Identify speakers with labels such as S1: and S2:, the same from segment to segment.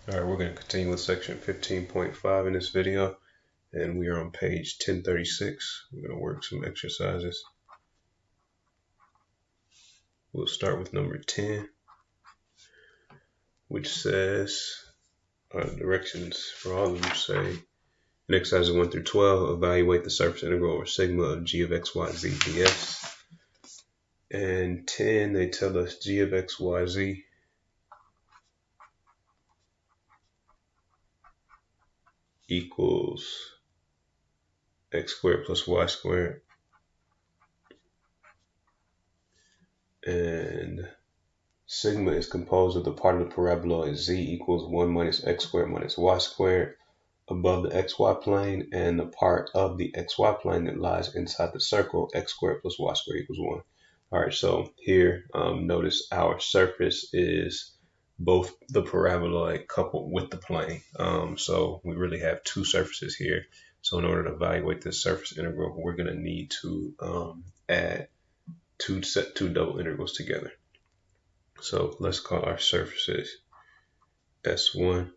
S1: Alright, we're going to continue with section 15.5 in this video, and we are on page 1036. We're going to work some exercises. We'll start with number 10, which says, directions for all of them say, in exercises 1 through 12, evaluate the surface integral over sigma of g of x, y, z ds. And 10, they tell us g of x, y, z equals x squared plus y squared. And sigma is composed of the part of the paraboloid z equals 1 minus x squared minus y squared above the xy plane, and the part of the xy plane that lies inside the circle x squared plus y squared equals 1. All right, so here, notice our surface is both the paraboloid coupled with the plane. So we really have two surfaces here. So in order to evaluate this surface integral, we're going to need to add two double integrals together. So let's call our surfaces S1,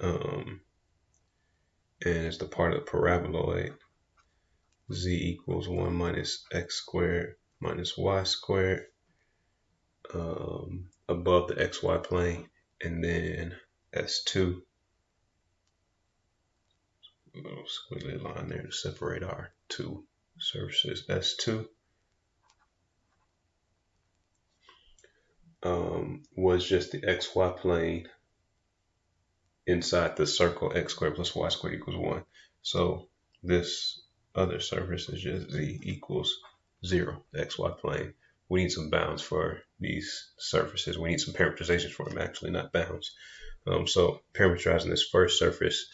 S1: and it's the part of the paraboloid z equals 1 minus x squared minus y squared above the xy plane, and then S2, a little squiggly line there to separate our two surfaces. S2 was just the xy plane inside the circle x squared plus y squared equals 1. So this other surface is just z equals 0, the xy plane. We need some bounds for these surfaces. We need some parametrizations for them, actually, not bounds. So parameterizing this first surface,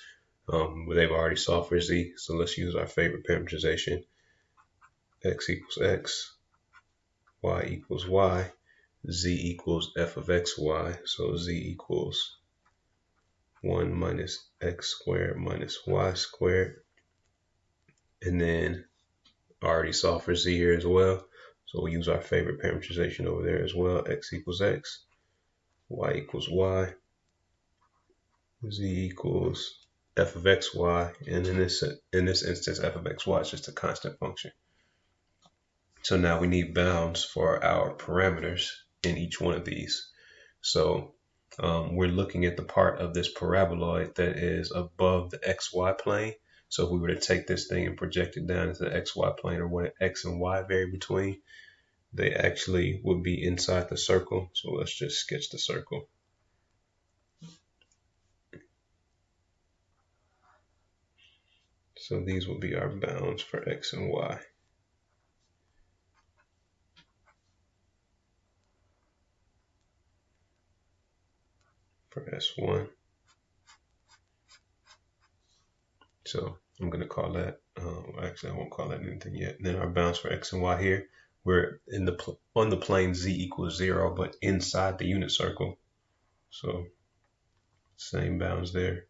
S1: they've already solved for z, so let's use our favorite parameterization. X equals x, y equals y, z equals f of x, y. So z equals 1 minus x squared minus y squared. And then already solved for z here as well. So we'll use our favorite parameterization over there as well. X equals x, y equals y, z equals f of x, y. And in this instance, f of x, y is just a constant function. So now we need bounds for our parameters in each one of these. So we're looking at the part of this paraboloid that is above the xy plane. So if we were to take this thing and project it down into the xy plane, or what x and y vary between, they actually would be inside the circle. So let's just sketch the circle. So these will be our bounds for x and y. For S1. So I'm going to call that, actually I won't call that anything yet. And then our bounds for x and y here, we're on the plane z equals 0, but inside the unit circle. So same bounds there.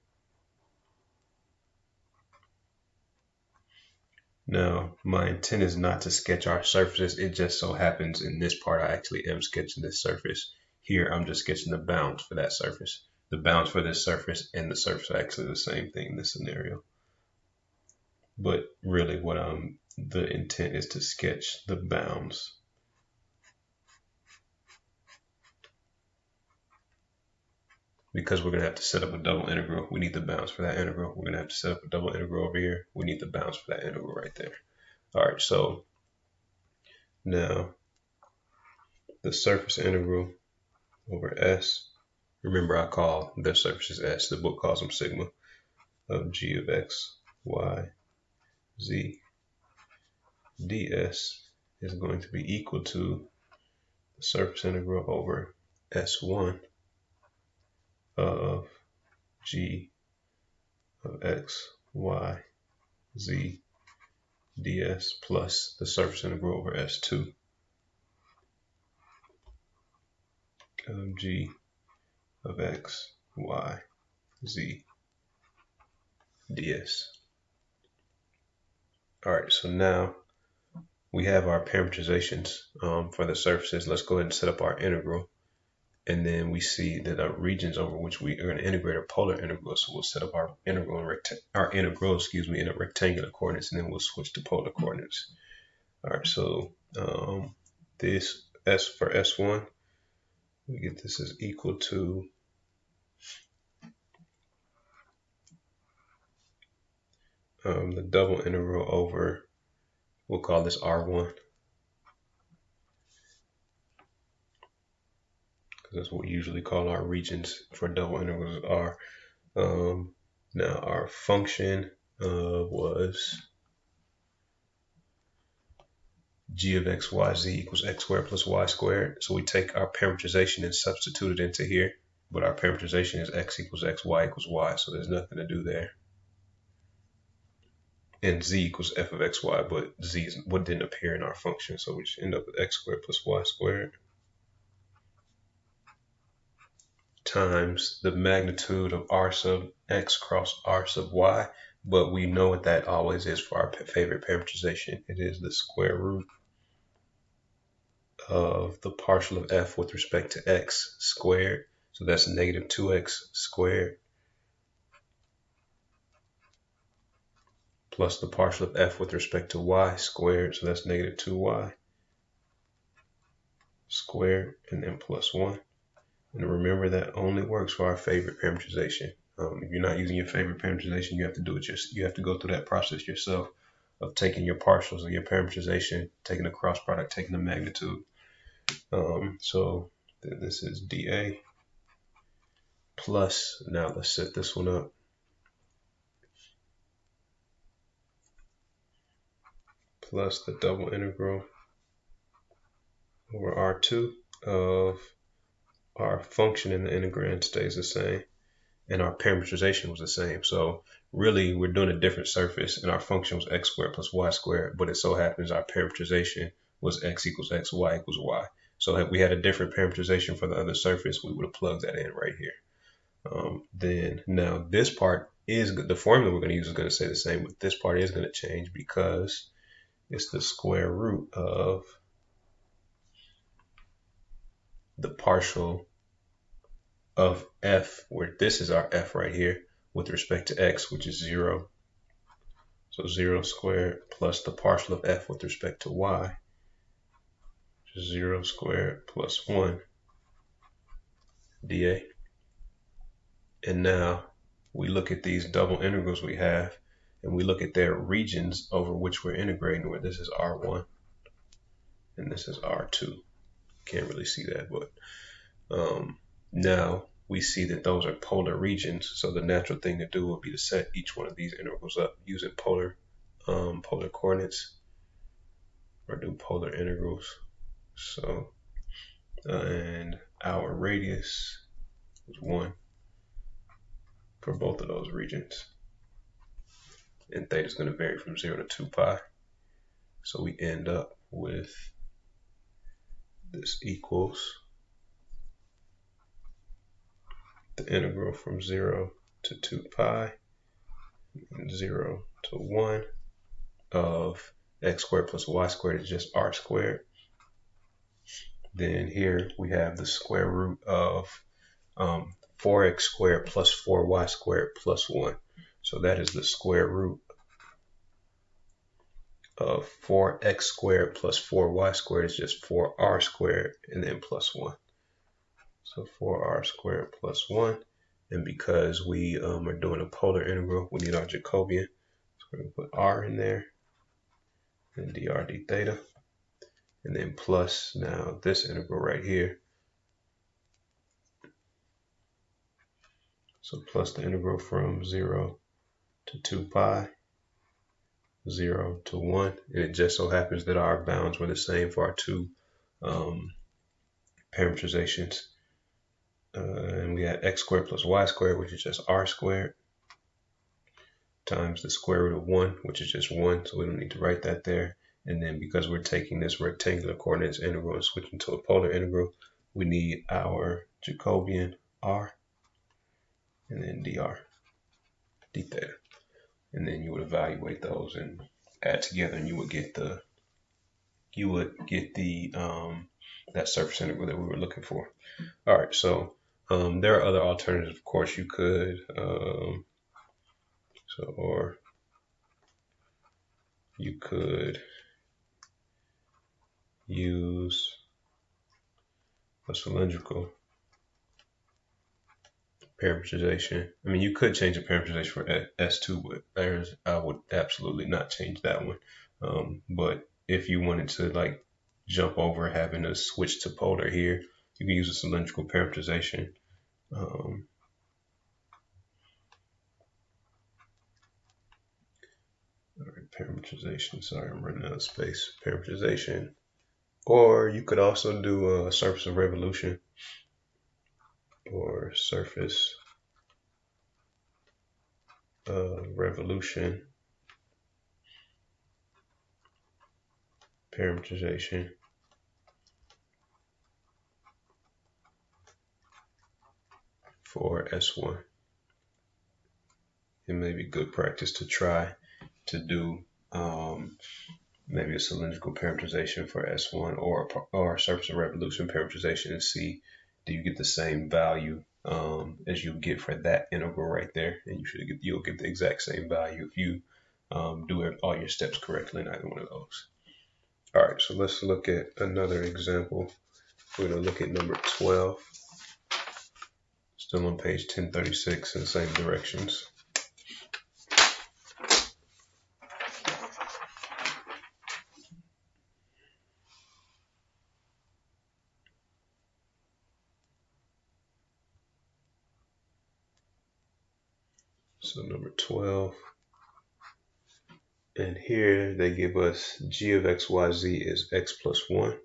S1: Now, my intent is not to sketch our surfaces. It just so happens in this part I actually am sketching this surface. Here I'm just sketching the bounds for that surface. The bounds for this surface and the surface are actually the same thing in this scenario. But really the intent is to sketch the bounds. Because we're going to have to set up a double integral, we need the bounds for that integral. We're going to have to set up a double integral over here. We need the bounds for that integral right there. All right, so now the surface integral over S, remember I call their surfaces S, the book calls them sigma, of g of x, y, z ds is going to be equal to the surface integral over S1 of g of x, y, z ds plus the surface integral over S2 of g of x, y, z ds. All right, so now we have our parameterizations for the surfaces. Let's go ahead and set up our integral. And then we see that our regions over which we are going to integrate are polar integrals. So we'll set up our integral in a rectangular coordinates, and then we'll switch to polar coordinates. All right, so this S for S1, we get this is equal to the double integral over, we'll call this R1, because that's what we usually call our regions for double integrals are. Now our function was g of x, y, z equals x squared plus y squared. So we take our parametrization and substitute it into here, but our parametrization is x equals x, y equals y, so there's nothing to do there. And z equals f of x, y, but z is what didn't appear in our function, so we just end up with x squared plus y squared times the magnitude of r sub x cross r sub y, but we know what that always is for our favorite parametrization. It is the square root of the partial of f with respect to x squared, so that's negative 2x squared, plus the partial of f with respect to y squared, so that's negative 2y squared, and then plus 1. And remember, that only works for our favorite parametrization. If you're not using your favorite parametrization, you have to do it you have to go through that process yourself of taking your partials of your parametrization, taking the cross product, taking the magnitude. So this is dA plus, now let's set this one up, plus the double integral over R2 of our function in the integrand stays the same, and our parametrization was the same. So really, we're doing a different surface, and our function was x squared plus y squared, but it so happens our parametrization was x equals x, y equals y. So if we had a different parametrization for the other surface, we would have plugged that in right here. Then now this part is, the formula we're going to use is going to stay the same, but this part is going to change because it's the square root of the partial of f, where this is our f right here, with respect to x, which is 0. So 0 squared plus the partial of f with respect to y, which is 0 squared plus 1 dA. And now we look at these double integrals we have, and we look at their regions over which we're integrating, where this is R1 and this is R2. Can't really see that, but now we see that those are polar regions. So the natural thing to do would be to set each one of these integrals up using polar coordinates, or do polar integrals. So and our radius is 1 for both of those regions, and theta is going to vary from 0 to 2 pi. So we end up with this equals the integral from 0 to 2 pi and 0 to 1 of x squared plus y squared is just r squared. Then here we have the square root of 4x squared plus 4y squared plus 1. So that is the square root of 4x squared plus 4y squared is just 4r squared and then plus 1. So 4r squared plus 1. And because we are doing a polar integral, we need our Jacobian. So we're going to put r in there and dr d theta. And then plus now this integral right here. So plus the integral from 0 to 2 pi, 0 to 1. And it just so happens that our bounds were the same for our two parametrizations. And we had x squared plus y squared, which is just r squared, times the square root of 1, which is just 1. So we don't need to write that there. And then because we're taking this rectangular coordinates integral and switching to a polar integral, we need our Jacobian r and then dr d theta. And then you would evaluate those and add together, and you would get the that surface integral that we were looking for. All right, so there are other alternatives. Of course, you could, or you could use a cylindrical parametrization. I mean, you could change the parametrization for S2, but I would absolutely not change that one. But if you wanted to like jump over having to switch to polar here, you can use a cylindrical parametrization. All right, parametrization. Sorry, I'm running out of space. Parametrization. Or you could also do a surface of revolution or surface revolution parametrization for S1. It may be good practice to try to do maybe a cylindrical parametrization for S1 or a surface of revolution parametrization and see, do you get the same value as you get for that integral right there? And you'll get the exact same value if you do all your steps correctly in either one of those. All right, so let's look at another example. We're going to look at number 12, still on page 1036 in the same directions. So number 12, and here they give us g of x, y, z is x plus 1.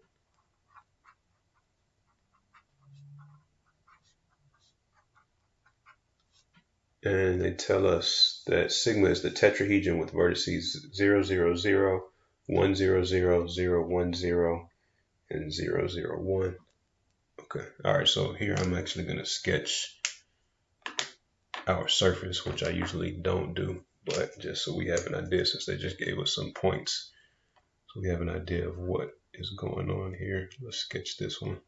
S1: And they tell us that sigma is the tetrahedron with vertices 0, 0, 0, 1, 0, 0, 0, 1, 0, and 0, 0, 1. Okay, all right, so here I'm actually going to sketch our surface, which I usually don't do, but just so we have an idea, since they just gave us some points, so we have an idea of what is going on here. Let's sketch this one.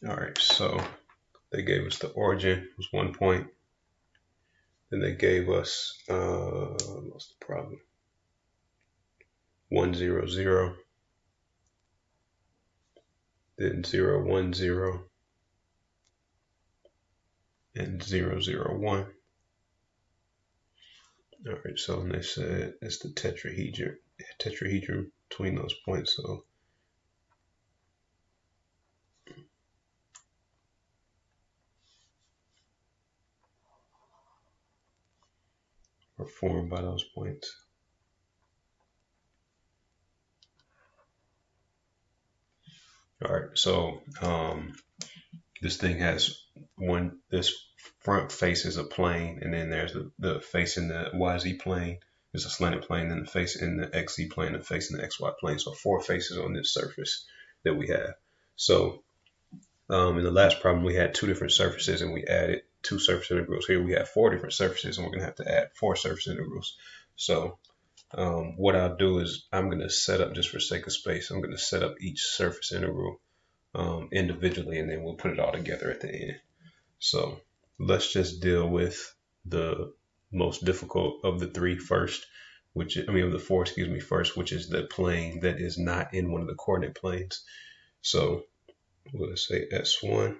S1: All right, so they gave us the origin was 1 point. Then they gave us, what's the problem? 1, 0, 0. Then 0, 1, 0. And 0, 0, 1. All right, so they said it's the tetrahedron between those points. So are formed by those points. All right, so this thing has this front faces a plane, and then there's the face in the YZ plane. There's a slanted plane, then the face in the XZ plane, the face in the XY plane. So 4 faces on this surface that we have. So in the last problem, we had 2 different surfaces, and we added 2 surface integrals. Here we have 4 different surfaces, and we're going to have to add 4 surface integrals. So what I'll do is I'm going to set up, just for sake of space, I'm going to set up each surface integral individually, and then we'll put it all together at the end. So let's just deal with the most difficult of the 3 first, of the 4, first, which is the plane that is not in one of the coordinate planes. So we'll say S1.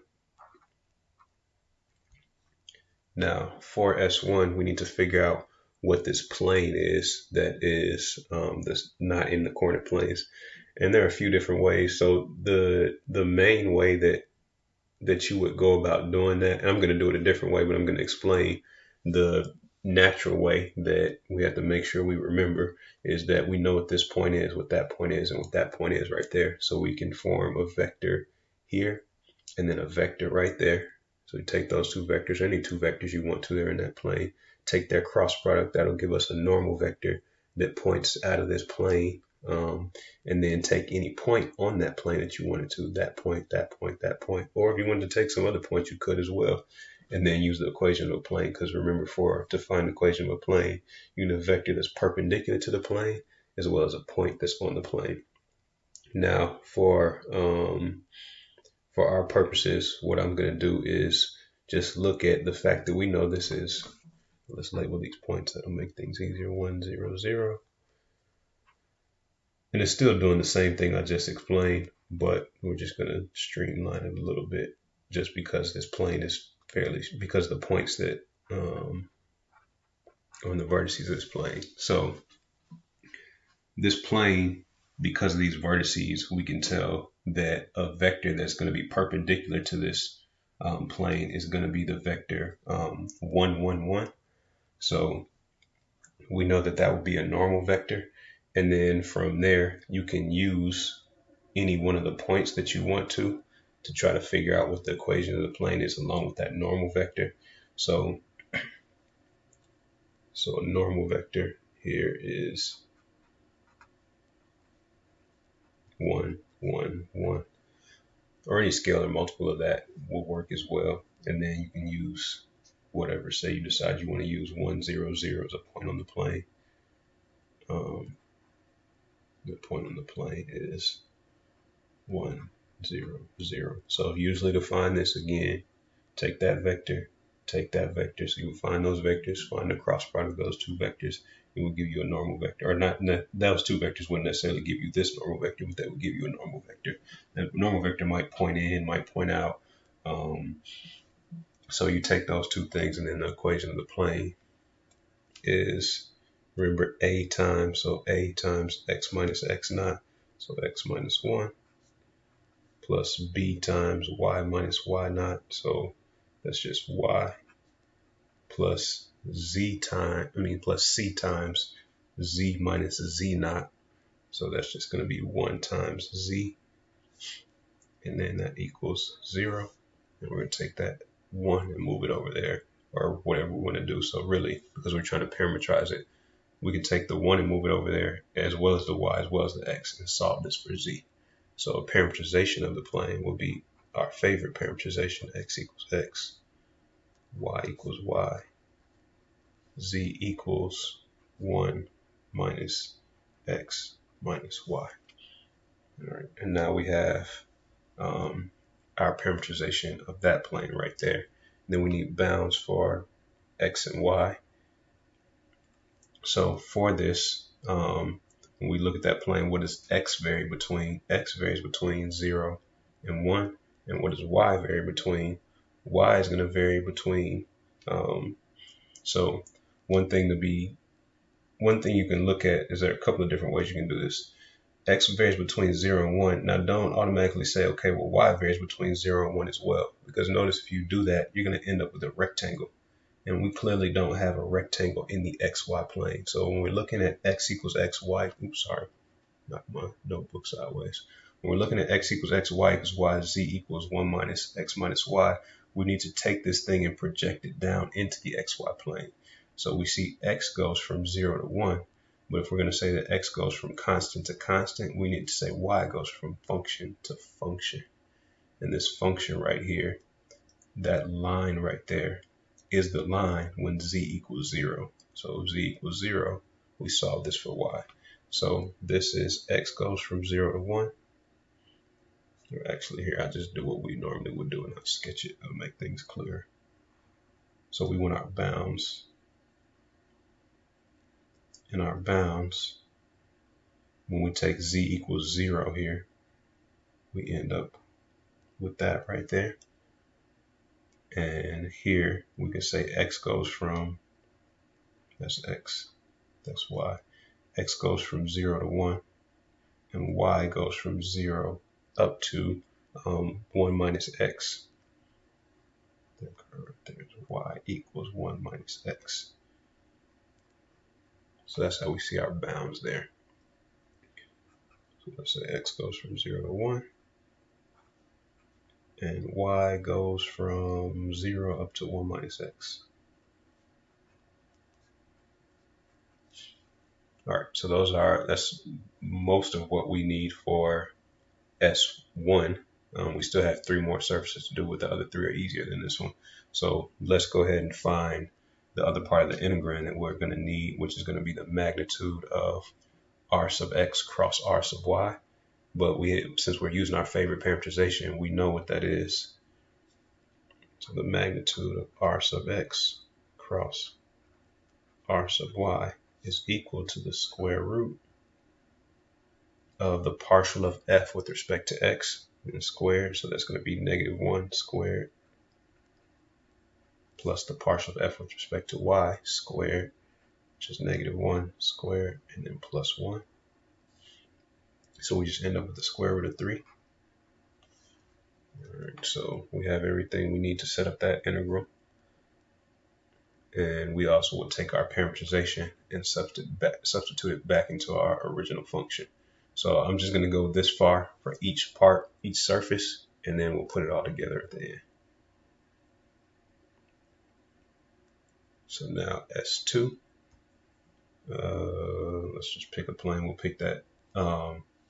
S1: Now for S1, we need to figure out what this plane is that is that's not in the coordinate planes. And there are a few different ways. So the main way that you would go about doing that, and I'm going to do it a different way, but I'm going to explain the natural way that we have to make sure we remember, is that we know what this point is, what that point is, and what that point is right there. So we can form a vector here and then a vector right there. So we take those 2 vectors, any 2 vectors you want to there in that plane, take their cross product. That'll give us a normal vector that points out of this plane and then take any point on that plane that you wanted to, that point, that point, that point. Or if you wanted to take some other point, you could as well. And then use the equation of a plane, because remember, to find the equation of a plane, you need a vector that's perpendicular to the plane as well as a point that's on the plane. Now, for our purposes, what I'm going to do is just look at the fact that we know this is, let's label these points. That'll make things easier. 1, 0, 0. And it's still doing the same thing I just explained, but we're just going to streamline it a little bit just because this plane is because the points that on the vertices of this plane. So this plane, because of these vertices, we can tell that a vector that's going to be perpendicular to this plane is going to be the vector 1, 1, 1. So we know that that would be a normal vector. And then from there, you can use any one of the points that you want to try to figure out what the equation of the plane is along with that normal vector. So a normal vector here is 1, 1, 1. Or any scalar multiple of that will work as well. And then you can use whatever. Say you decide you want to use 1, 0, 0 as a point on the plane. The point on the plane is 1, 0, 0. So usually to find this again, take that vector, take that vector. So you will find those vectors, find the cross product of those two vectors. It will give you a normal vector. Or not those two vectors wouldn't necessarily give you this normal vector, but that would give you a normal vector. And a normal vector might point in, might point out. So you take those two things, and then the equation of the plane is, remember, a times x minus x naught, so x minus 1, plus b times y minus y naught, so that's just y, plus plus c times z minus z naught, so that's just going to be 1 times z, and then that equals 0, and we're going to take that 1 and move it over there, or whatever we want to do. So really, because we're trying to parametrize it, we can take the 1 and move it over there, as well as the y, as well as the x, and solve this for z. So a parametrization of the plane will be our favorite parametrization: x equals x, y equals y, z equals 1 minus x minus y. All right, and now we have our parametrization of that plane right there. And then we need bounds for x and y. So for this, when we look at that plane, what does x vary between? X varies between 0 and 1. And what does y vary between? Y is going to vary between, so one thing you can look at is there a couple of different ways you can do this. X varies between 0 and 1. Now don't automatically say, okay, well, y varies between 0 and 1 as well. Because notice if you do that, you're going to end up with a rectangle. And we clearly don't have a rectangle in the xy plane. So when we're looking at x equals xy, oops, sorry, knock my notebook sideways. When we're looking at x equals xy equals y, z equals 1 minus x minus y, we need to take this thing and project it down into the xy plane. So we see x goes from 0 to 1. But if we're going to say that x goes from constant to constant, we need to say y goes from function to function. And this function right here, that line right there, is the line when z equals 0. So if z equals 0, we solve this for y. So this is x goes from 0 to 1. Or actually here, I just do what we normally would do and I'll sketch it. I'll make things clearer. So we want our bounds. And our bounds, when we take z equals 0 here, we end up with that right there. And here we can say x goes from, that's x, that's y. X goes from 0 to 1, and y goes from 0 up to 1 minus x. There's y equals 1 minus x. So that's how we see our bounds there. So let's say x goes from 0 to 1, and y goes from 0 up to 1 minus x. All right, so that's most of what we need for S1. We still have 3 more surfaces to do, with the other 3 are easier than this one. So let's go ahead and find the other part of the integral that we're going to need, which is going to be the magnitude of r sub x cross r sub y. But since we're using our favorite parameterization, we know what that is. So the magnitude of r sub x cross r sub y is equal to the square root of the partial of f with respect to x and squared. So that's going to be -1 squared plus the partial of f with respect to y squared, which is -1 squared, and then plus 1. So we just end up with the square root of 3. All right, so we have everything we need to set up that integral. And we also will take our parameterization and substitute it back into our original function. So I'm just going to go this far for each part, each surface, and then we'll put it all together at the end. So now S2, let's just pick a plane. We'll pick that,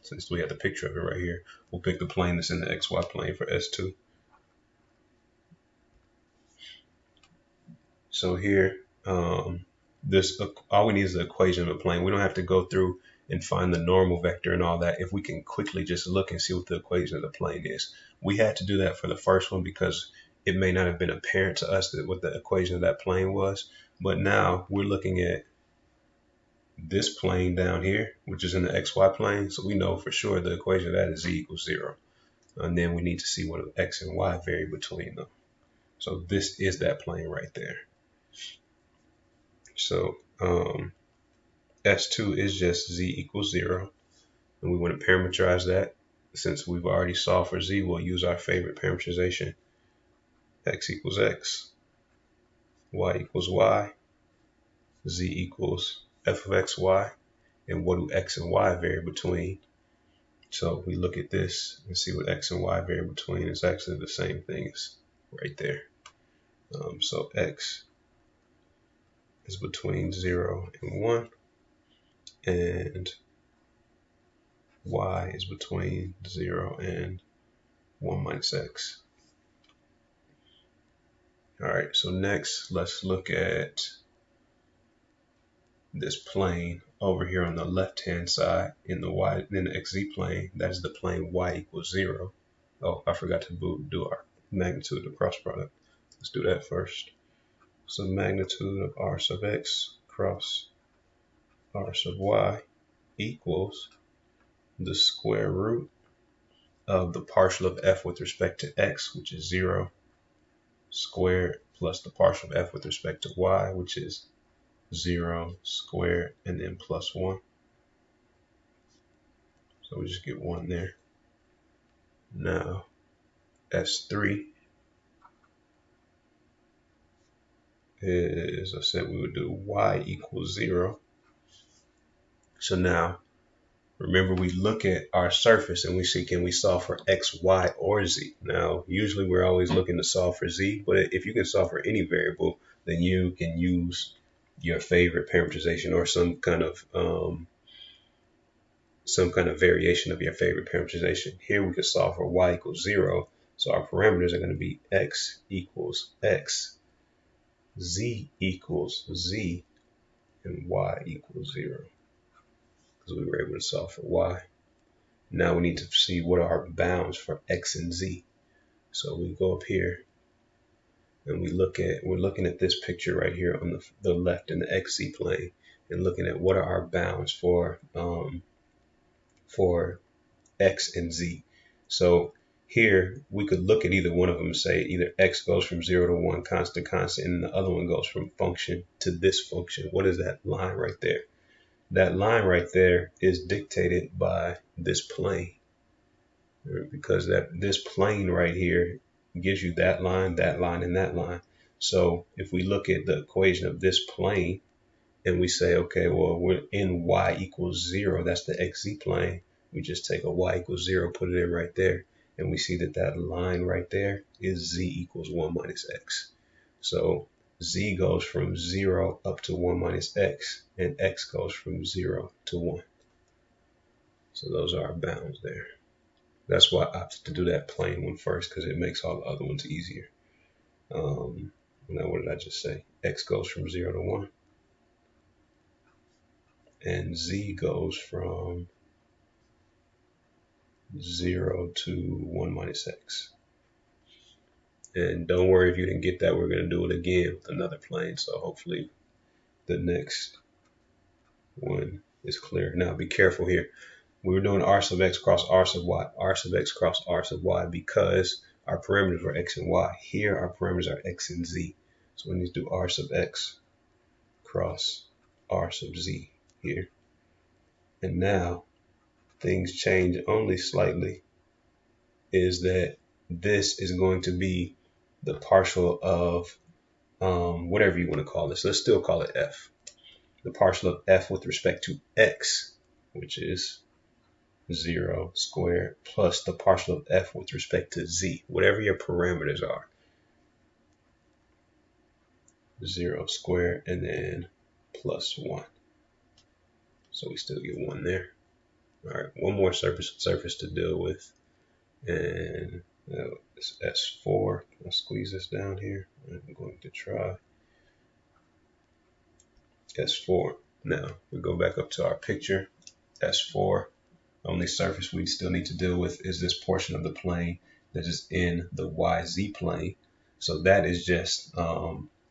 S1: since we have the picture of it right here, we'll pick the plane that's in the XY plane for S2. So here, all we need is the equation of a plane. We don't have to go through and find the normal vector and all that. If we can quickly just look and see what the equation of the plane is. We had to do that for the first one because it may not have been apparent to us what the equation of that plane was. But now we're looking at this plane down here, which is in the XY plane. So we know for sure the equation of that is z equals 0. And then we need to see what x and y vary between them. So this is that plane right there. So S2 is just z equals 0. And we want to parameterize that. Since we've already solved for z, we'll use our favorite parameterization. X equals x, y equals y, z equals f of x, y. And what do x and y vary between? So if we look at this and see what x and y vary between, it's actually the same thing as right there. So x is between 0 and 1, and y is between 0 and 1 minus x. All right, so next let's look at this plane over here on the left-hand side in the xz plane. That is the plane y equals 0. Oh, I forgot to do our magnitude of cross product. Let's do that first. So magnitude of r sub x cross r sub y equals the square root of the partial of f with respect to x, which is 0, squared, plus the partial of f with respect to y, which is 0 squared, and then plus 1. So we just get 1 there. Now S3 is, I said we would do y equals 0. So now remember, we look at our surface and we see, can we solve for x, y, or z? Now usually we're always looking to solve for z, but if you can solve for any variable, then you can use your favorite parameterization or some kind of variation of your favorite parameterization. Here we could solve for y equals 0. So our parameters are going to be x equals x, z equals z, and y equals 0. Because we were able to solve for y. Now we need to see what are our bounds for x and z. So we go up here and we're looking at this picture right here on the left in the xz plane, and looking at what are our bounds for x and z. So here we could look at either one of them and say either x goes from 0 to 1 constant, and the other one goes from function to this function. What is that line right there? That line right there is dictated by this plane, because this plane right here gives you that line, and that line. So if we look at the equation of this plane and we say, okay, well, we're in y equals 0, that's the xz plane. We just take a y equals 0, put it in right there, and we see that line right there is z equals 1 minus x. So z goes from 0 up to 1 minus x, and x goes from 0 to 1. So those are our bounds there. That's why I opted to do that plain one first, because it makes all the other ones easier. Now what did I just say? X goes from 0 to 1. And z goes from 0 to 1 minus x. And don't worry if you didn't get that, we're going to do it again with another plane. So hopefully the next one is clear. Now be careful here. We were doing r sub x cross r sub y, r sub x cross r sub y, because our parameters were x and y. Here our parameters are x and z. So we need to do r sub x cross r sub z here. And now things change only slightly, is that this is going to be the partial of whatever you want to call this. Let's still call it f. The partial of f with respect to x, which is 0 squared, plus the partial of f with respect to z, whatever your parameters are. 0 squared and then plus 1. So we still get 1 there. All right, one more surface to deal with. And it's S4. I'll squeeze this down here. I'm going to try S4. Now we go back up to our picture. S4. Only surface we still need to deal with is this portion of the plane that is in the YZ plane. So that is just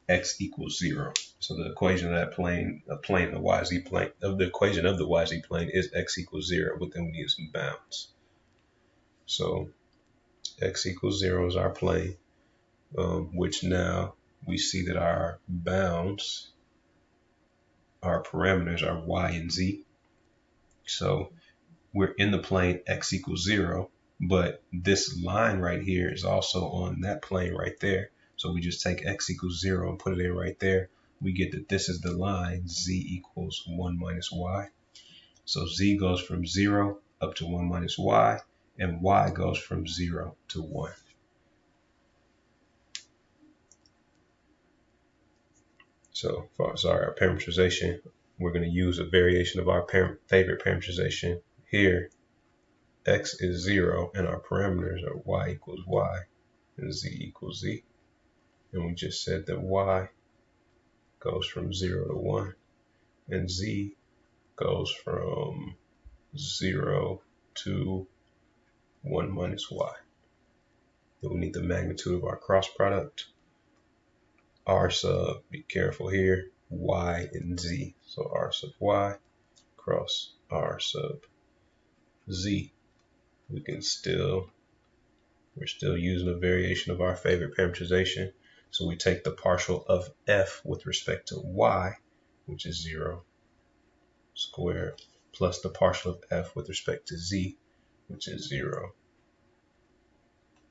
S1: x equals 0. So the equation of that plane, the YZ plane, the equation of the YZ plane is x equals 0, but then we need some bounds. So x equals 0 is our plane, which now we see that our bounds, our parameters are y and z. So we're in the plane x equals 0, but this line right here is also on that plane right there. So we just take x equals 0 and put it in right there. We get that this is the line z equals 1 minus y. So z goes from 0 up to 1 minus y, and y goes from 0 to 1. So for our parametrization, we're going to use a variation of our favorite parametrization. Here, x is 0, and our parameters are y equals y and z equals z. And we just said that y goes from 0 to 1, and z goes from 0 to 1 minus y. Then we need the magnitude of our cross product. R sub, be careful here, y and z. So r sub y cross r sub z. We're still using a variation of our favorite parametrization. So we take the partial of f with respect to y, which is 0 squared, plus the partial of f with respect to z, which is 0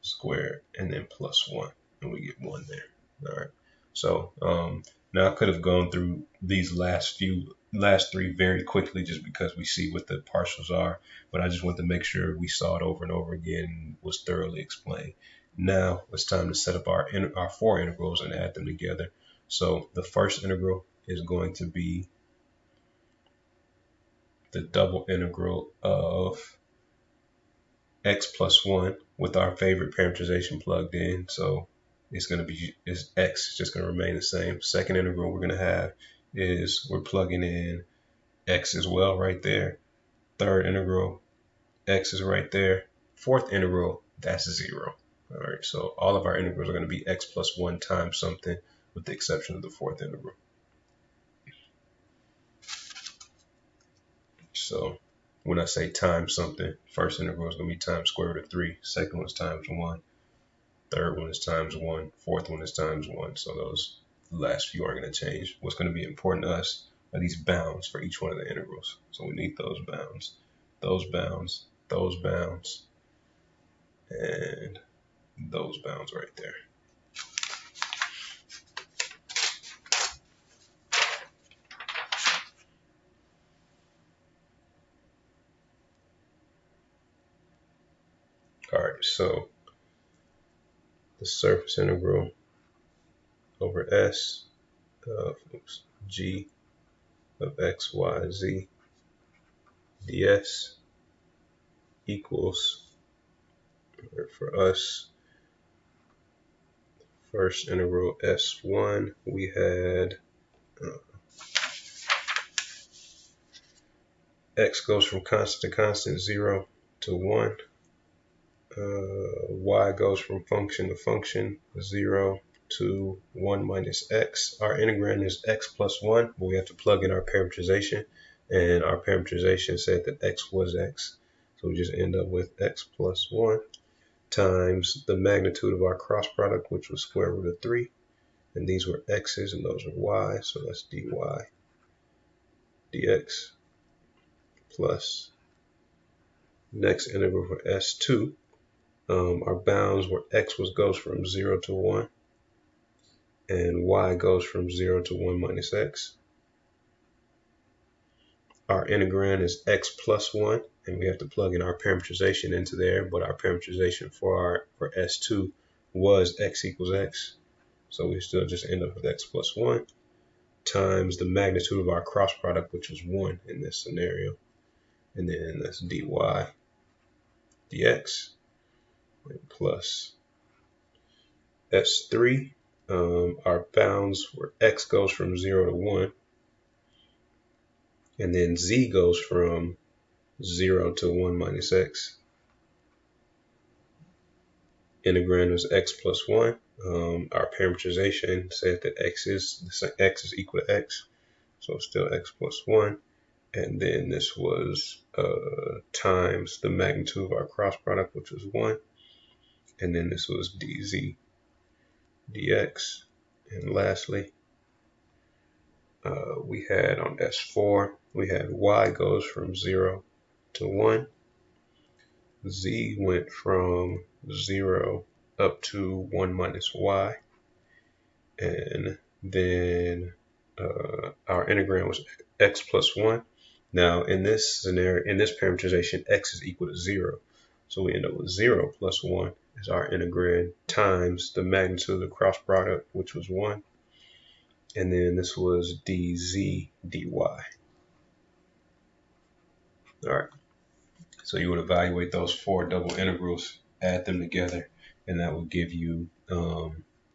S1: squared, and then plus 1, and we get 1 there. All right. So now I could have gone through these last three very quickly just because we see what the partials are, but I just want to make sure we saw it over and over again, was thoroughly explained. Now it's time to set up our 4 integrals and add them together. So the first integral is going to be the double integral of x plus 1 with our favorite parametrization plugged in. So it's going to be x is just going to remain the same. Second integral we're going to have is we're plugging in x as well right there. Third integral, x is right there. Fourth integral, that's 0. All right, so all of our integrals are going to be x plus 1 times something, with the exception of the fourth integral. So when I say times something, first integral is going to be times square root of 3. Second one is times 1. Third one is times 1. Fourth one is times 1. So those last few aren't going to change. What's going to be important to us are these bounds for each one of the integrals. So we need those bounds, those bounds, those bounds, and those bounds right there. All right, so the surface integral over S of g of x, y, z ds equals, for us, first integral s1, we had x goes from constant to constant, 0 to 1. Y goes from function to function, 0 to 1 minus x. Our integrand is x plus 1, but we have to plug in our parametrization, and our parametrization said that x was x. So we just end up with x plus 1 times the magnitude of our cross product, which was square root of 3. And these were x's and those are y, so that's dy dx plus next integral for s2. Our bounds were x goes from 0 to 1, and y goes from 0 to 1 minus x. Our integrand is x plus 1, and we have to plug in our parametrization into there, but our parametrization for S2 was x equals x. So we still just end up with x plus 1 times the magnitude of our cross product, which was 1 in this scenario. And then that's dy dx plus S3. Our bounds were x goes from 0 to 1, and then z goes from 0 to 1 minus x. Integrand was x plus 1. Our parametrization said that x is equal to x, so it's still x plus 1. And then this was times the magnitude of our cross product, which was 1. And then this was dz dx. And lastly, we had on S4, we had y goes from 0 to 1. Z went from 0 up to 1 minus y. And then our integrand was x plus 1. Now in this scenario, in this parameterization, x is equal to 0. So we end up with 0 plus 1 is our integrand times the magnitude of the cross product, which was 1. And then this was dz dy. All right. So you would evaluate those 4 double integrals, add them together, and that will give you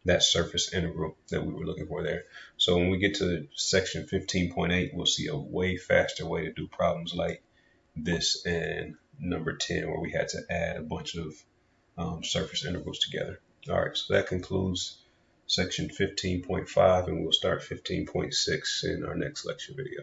S1: that surface integral that we were looking for there. So when we get to section 15.8, we'll see a way faster way to do problems like this and number 10, where we had to add a bunch of surface integrals together. All right, so that concludes section 15.5, and we'll start 15.6 in our next lecture video.